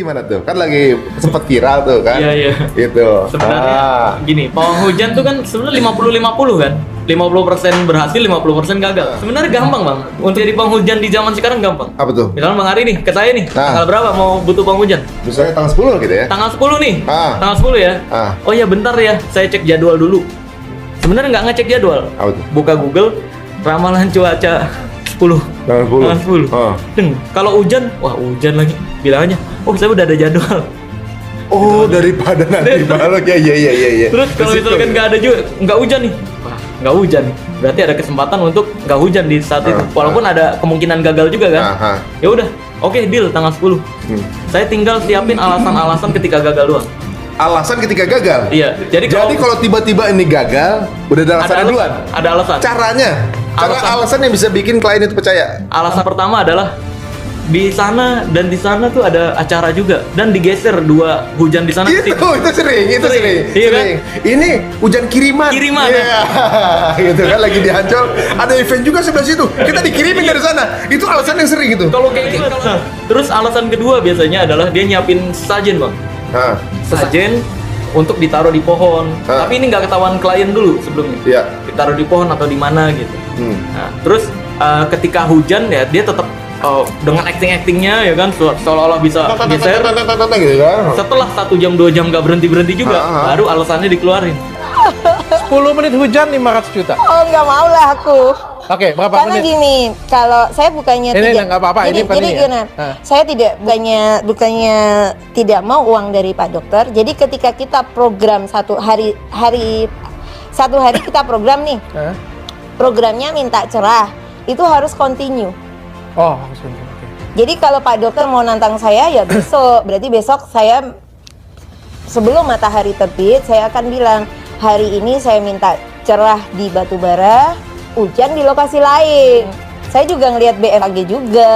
gimana tuh? Kan lagi sempat viral tuh kan? Iya, iya. Gitu. Sebenarnya gini, pawang hujan tuh kan sebenarnya 50-50 kan. 50% berhasil, 50% gagal. Sebenarnya gampang, Bang. Untuk jadi pawang hujan di zaman sekarang gampang. Apa tuh? Misalnya Bang Ari nih, ke saya nih, tanggal berapa mau butuh pawang hujan? Misalnya tanggal 10 gitu ya? Tanggal 10 nih. Ah. Tanggal 10 ya. Ah. Oh ya, bentar ya. Saya cek jadwal dulu. Sebenarnya nggak ngecek jadwal. Apa tuh? Buka Google, ramalan cuaca 10. Tanggal 10. Tanggal 10. Ah. Kalau hujan, wah hujan lagi. Bilang aja, oh saya udah ada jadwal. Oh, daripada nanti balik ya, iya. Terus kalau misalkan nggak ada juga, nggak hujan nih. Wah, nggak hujan nih. Berarti ada kesempatan untuk nggak hujan di saat itu. Walaupun ada kemungkinan gagal juga kan. Aha. Ya udah, oke deal tanggal 10. Saya tinggal siapin alasan-alasan ketika gagal doang. Alasan ketika gagal? Iya. Jadi kalau tiba-tiba ini gagal, udah ada alasan duluan? Ada alasan. Caranya? Alasan yang bisa bikin klien itu percaya? Alasan pertama adalah di sana dan di sana tuh ada acara juga dan digeser dua hujan di sana ke Itu sini. sering. Iya kan? Ini hujan kiriman. Kiriman, Iya. Gitu kan lagi di Ancol, ada event juga sebelah situ. Kita dikirimin dari sana. Itu alasan yang sering gitu. Kalau kayak gitu. Terus alasan kedua biasanya adalah dia nyiapin sajen, Bang. Nah, Sajen untuk ditaruh di pohon. Tapi ini nggak ketahuan klien dulu sebelumnya. iya. Ditaruh di pohon atau di mana gitu. Nah, terus ketika hujan ya dia tetap dengan acting-actingnya ya kan seolah-olah bisa geser. Gitu kan. Setelah 1 jam 2 jam nggak berhenti juga, baru alasannya dikeluarin. 10 menit hujan 500 juta. Oh, nggak mau lah aku. Oke, berapa Karena menit? gini, kalau saya bukannya Ini tidak, nggak apa-apa, ini bukan jadi ini ya? gini, Ah. saya tidak bukannya tidak mau uang dari Pak Dokter. Jadi ketika kita program satu hari kita program nih, Hah? programnya minta cerah, itu harus continue. Oh, harus untung. Oke. Jadi kalau Pak Dokter mau nantang saya ya besok, berarti besok saya sebelum matahari terbit saya akan bilang hari ini saya minta cerah di Batubara, hujan di lokasi lain. Saya juga ngelihat BMKG juga.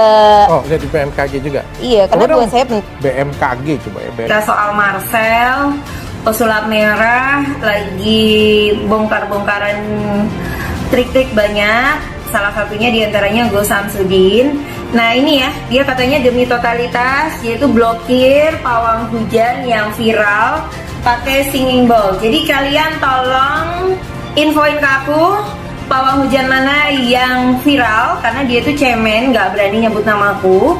Oh, jadi BMKG juga. Iya, karena Coba buat dong, saya penting. BMKG coba ya. Kita soal Marcel, pesulap merah lagi bongkar-bongkaran trik-trik banyak. Salah satunya diantaranya Go Samsudin. Nah ini ya, dia katanya demi totalitas, yaitu blokir pawang hujan yang viral pakai singing bowl. Jadi kalian tolong infoin ke aku pawang hujan mana yang viral, karena dia tuh cemen, nggak berani nyebut namaku,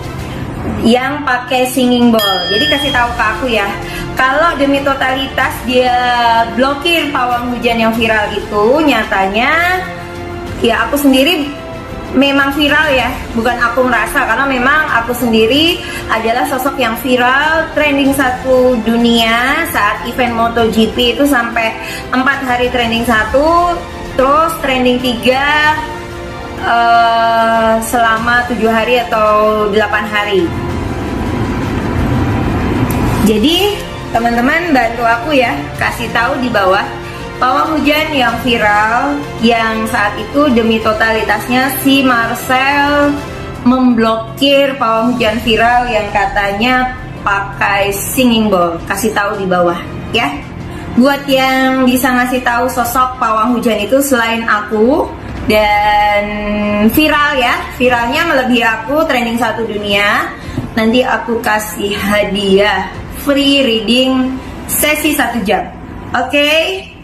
yang pakai singing bowl. Jadi kasih tahu ke aku ya, kalau demi totalitas dia blokir pawang hujan yang viral itu, nyatanya ya aku sendiri memang viral ya, bukan aku merasa, karena memang aku sendiri adalah sosok yang viral, trending 1 dunia saat event MotoGP itu sampai 4 hari trending 1, terus trending 3 selama 7 hari atau 8 hari. Jadi teman-teman bantu aku ya, kasih tahu di bawah pawang hujan yang viral yang saat itu demi totalitasnya si Marcel memblokir pawang hujan viral yang katanya pakai singing bowl. Kasih tahu di bawah ya. Buat yang bisa ngasih tahu sosok pawang hujan itu selain aku dan viral ya, viralnya melebihi aku, trending 1 dunia, nanti aku kasih hadiah free reading sesi 1 jam. Oke?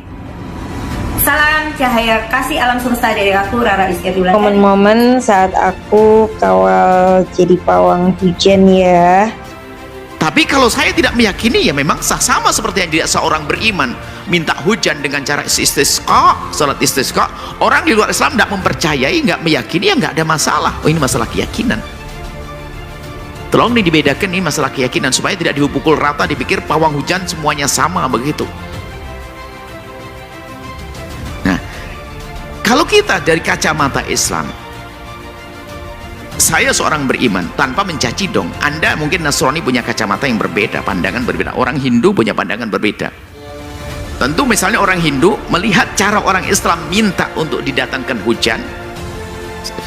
Salam cahaya kasih alam semesta dari aku, Rara Iskandar. Momen-momen saat aku kawal jadi pawang hujan ya. Tapi kalau saya tidak meyakini, ya memang sah, sama seperti yang seorang beriman minta hujan dengan cara istisqa, salat istisqa. Orang di luar Islam tidak mempercayai, nggak meyakini, ya nggak ada masalah. Oh, ini masalah keyakinan. Tolong ini dibedakan, ini masalah keyakinan, supaya tidak dipukul rata dipikir pawang hujan semuanya sama begitu. Nah, kalau kita dari kacamata Islam, saya seorang beriman, tanpa mencaci dong, Anda mungkin Nasrani punya kacamata yang berbeda, pandangan berbeda, orang Hindu punya pandangan berbeda. Tentu misalnya orang Hindu melihat cara orang Islam minta untuk didatangkan hujan,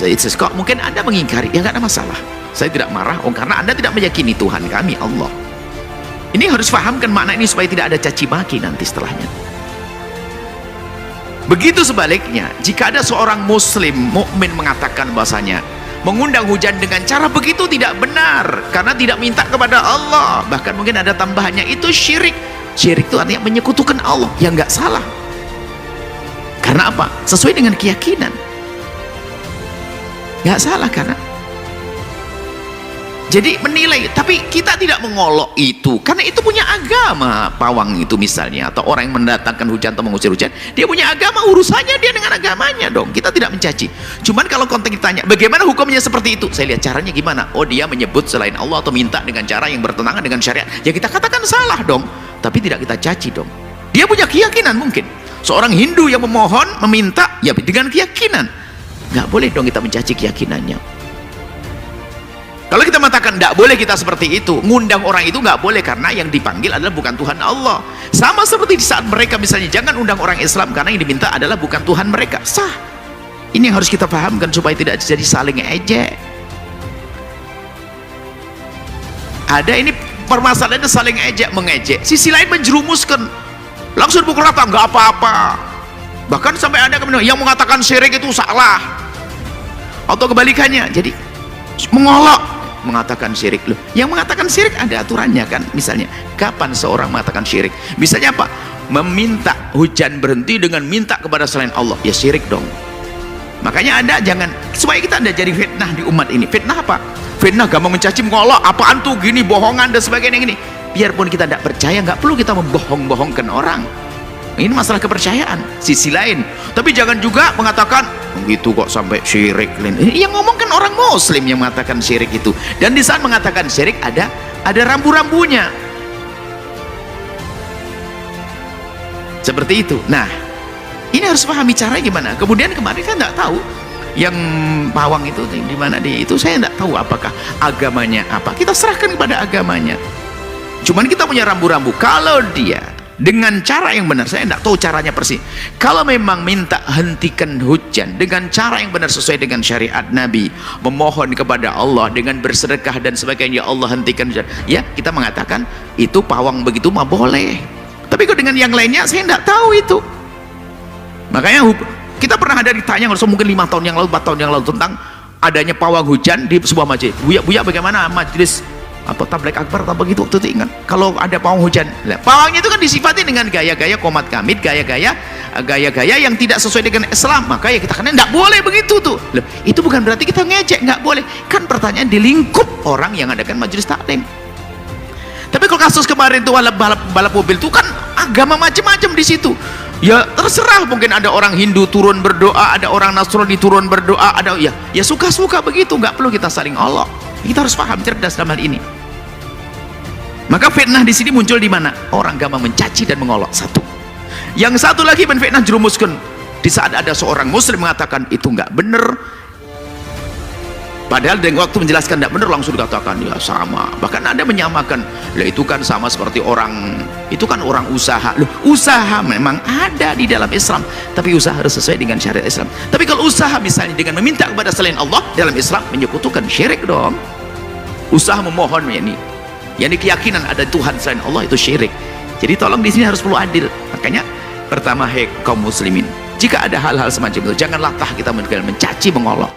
kok mungkin Anda mengingkari, ya nggak ada masalah, saya tidak marah, karena Anda tidak meyakini Tuhan kami Allah. Ini harus pahamkan makna ini supaya tidak ada caci maki nanti setelahnya. Begitu sebaliknya, jika ada seorang muslim mukmin mengatakan bahasanya mengundang hujan dengan cara begitu tidak benar, karena tidak minta kepada Allah. Bahkan mungkin ada tambahannya, itu syirik. Syirik itu artinya menyekutukan Allah, yang nggak salah. Karena apa? Sesuai dengan keyakinan, nggak salah. Karena jadi menilai, tapi kita tidak mengolok itu, karena itu punya agama. Pawang itu misalnya, atau orang yang mendatangkan hujan atau mengusir hujan, dia punya agama, urusannya dia dengan agamanya dong. Kita tidak mencaci. Cuman kalau konteks ditanya bagaimana hukumnya seperti itu, saya lihat caranya gimana. Oh, dia menyebut selain Allah atau minta dengan cara yang bertentangan dengan syariat, ya kita katakan salah dong, tapi tidak kita caci dong. Dia punya keyakinan. Mungkin seorang Hindu yang memohon, meminta, ya dengan keyakinan, nggak boleh dong kita mencaci keyakinannya. Kalau kita mengatakan tidak boleh kita seperti itu, ngundang orang itu nggak boleh, karena yang dipanggil adalah bukan Tuhan Allah. Sama seperti di saat mereka misalnya jangan undang orang Islam karena yang diminta adalah bukan Tuhan mereka. Sah. Ini yang harus kita pahamkan supaya tidak jadi saling ejek. Ada ini permasalahannya saling ejek mengejek. Sisi lain menjerumuskan, langsung pukul rata, nggak apa-apa. Bahkan sampai ada yang mengatakan syirik itu salah, atau kebalikannya. Jadi mengolok, mengatakan syirik. Loh, yang mengatakan syirik ada aturannya kan. Misalnya kapan seorang mengatakan syirik, misalnya apa, meminta hujan berhenti dengan minta kepada selain Allah, ya syirik dong. Makanya Anda jangan, supaya kita tidak jadi fitnah di umat ini. Fitnah apa? Fitnah gampang mencaci, mengolok, apaan tuh gini, bohongan dan sebagainya gini. Biarpun kita tidak percaya, nggak perlu kita membohong-bohongkan orang. Ini masalah kepercayaan. Sisi lain, tapi jangan juga mengatakan begitu kok sampai syirik. Yang ngomong kan orang Muslim yang mengatakan syirik itu. Dan di saat mengatakan syirik ada rambu-rambunya. Seperti itu. Nah, ini harus pahami caranya gimana. Kemudian kemarin kan nggak tahu yang pawang itu di mana dia itu, saya nggak tahu apakah agamanya apa. Kita serahkan kepada agamanya. Cuman kita punya rambu-rambu. Kalau dia dengan cara yang benar, saya tidak tahu caranya persis. Kalau memang minta hentikan hujan dengan cara yang benar sesuai dengan syariat Nabi, memohon kepada Allah dengan bersedekah dan sebagainya, ya Allah hentikan hujan, ya kita mengatakan itu pawang begitu mah boleh. Tapi kalau dengan yang lainnya saya tidak tahu itu. Makanya kita pernah ada ditanya mungkin 5 tahun yang lalu, 4 tahun yang lalu, tentang adanya pawang hujan di sebuah masjid. Buya bagaimana majelis apa tabligh akbar atau begitu waktu itu, ingat kalau ada pawang hujan. Nah, pawangnya itu kan disifati dengan gaya-gaya komat kamit, gaya-gaya yang tidak sesuai dengan Islam. Maka ya kita kan tidak boleh begitu tuh. Loh, itu bukan berarti kita ngejek, nggak boleh. Kan pertanyaan di lingkup orang yang adakan majelis taklim. Tapi kalau kasus kemarin itu balap mobil itu kan agama macam-macam di situ. Ya terserah, mungkin ada orang Hindu turun berdoa, ada orang Nasrani turun berdoa, ada ya suka-suka begitu, nggak perlu kita saling olok. Kita harus paham, cerdas dalam hal ini. Maka fitnah di sini muncul di mana? Orang gampang mencaci dan mengolok. Satu. Yang satu lagi fitnah jerumuskan di saat ada seorang Muslim mengatakan itu nggak benar. Padahal dengan waktu menjelaskan tidak benar langsung dikatakan ya sama. Bahkan ada menyamakan, lah itu kan sama seperti orang, itu kan orang usaha. Loh, usaha memang ada di dalam Islam, tapi usaha harus sesuai dengan syariat Islam. Tapi kalau usaha misalnya dengan meminta kepada selain Allah dalam Islam, menyekutukan syirik dong. Usaha memohon yani keyakinan ada Tuhan selain Allah itu syirik. Jadi tolong di sini harus perlu adil. Makanya pertama, kaum muslimin, jika ada hal-hal semacam itu janganlah kita mencaci mengolok.